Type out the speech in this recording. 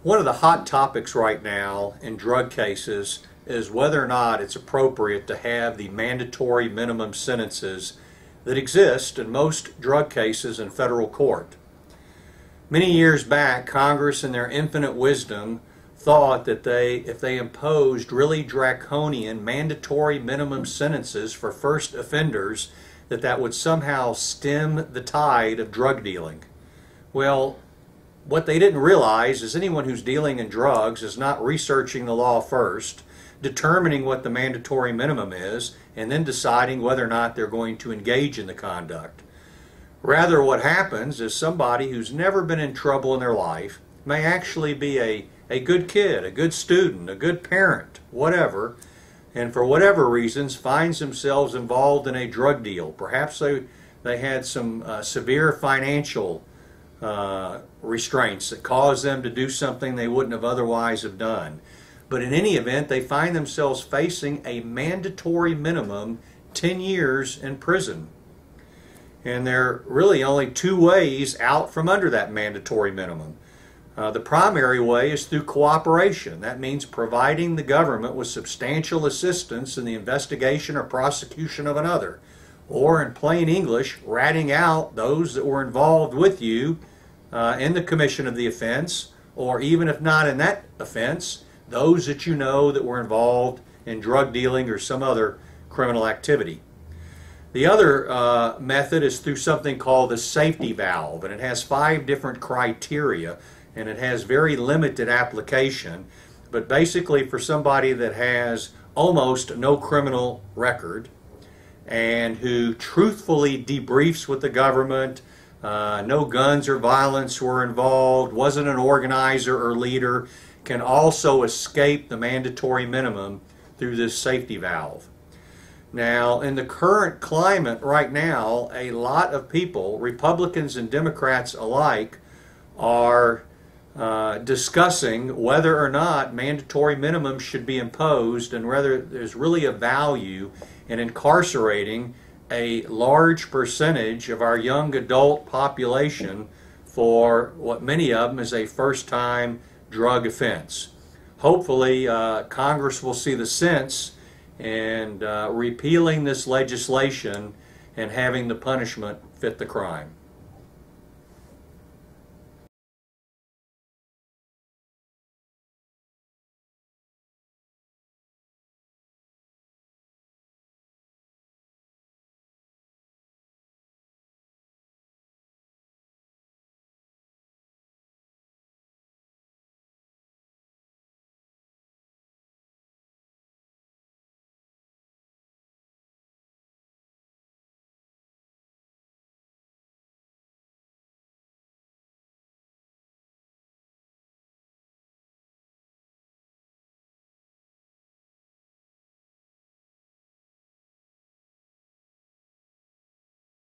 One of the hot topics right now in drug cases is whether or not it's appropriate to have the mandatory minimum sentences that exist in most drug cases in federal court. Many years back, Congress, in their infinite wisdom, thought that if they imposed really draconian mandatory minimum sentences for first offenders, that would somehow stem the tide of drug dealing. Well, what they didn't realize is anyone who's dealing in drugs is not researching the law first, determining what the mandatory minimum is, and then deciding whether or not they're going to engage in the conduct. Rather, what happens is somebody who's never been in trouble in their life may actually be a good kid, a good student, a good parent, whatever, and for whatever reasons finds themselves involved in a drug deal. Perhaps they had some severe financial restraints that caused them to do something they wouldn't have otherwise have done. But in any event, they find themselves facing a mandatory minimum 10 years in prison. And there are really only two ways out from under that mandatory minimum. The primary way is through cooperation. That means providing the government with substantial assistance in the investigation or prosecution of another. Or in plain English, ratting out those that were involved with you in the commission of the offense, or even if not in that offense, those that you know that were involved in drug dealing or some other criminal activity. The other method is through something called the safety valve, and it has 5 different criteria, and it has very limited application. But basically, for somebody that has almost no criminal record and who truthfully debriefs with the government, no guns or violence were involved, wasn't an organizer or leader, can also escape the mandatory minimum through this safety valve. Now, in the current climate right now, a lot of people, Republicans and Democrats alike, are discussing whether or not mandatory minimums should be imposed and whether there's really a value in incarcerating a large percentage of our young adult population for what many of them is a first-time drug offense. Hopefully, Congress will see the sense in repealing this legislation and having the punishment fit the crime.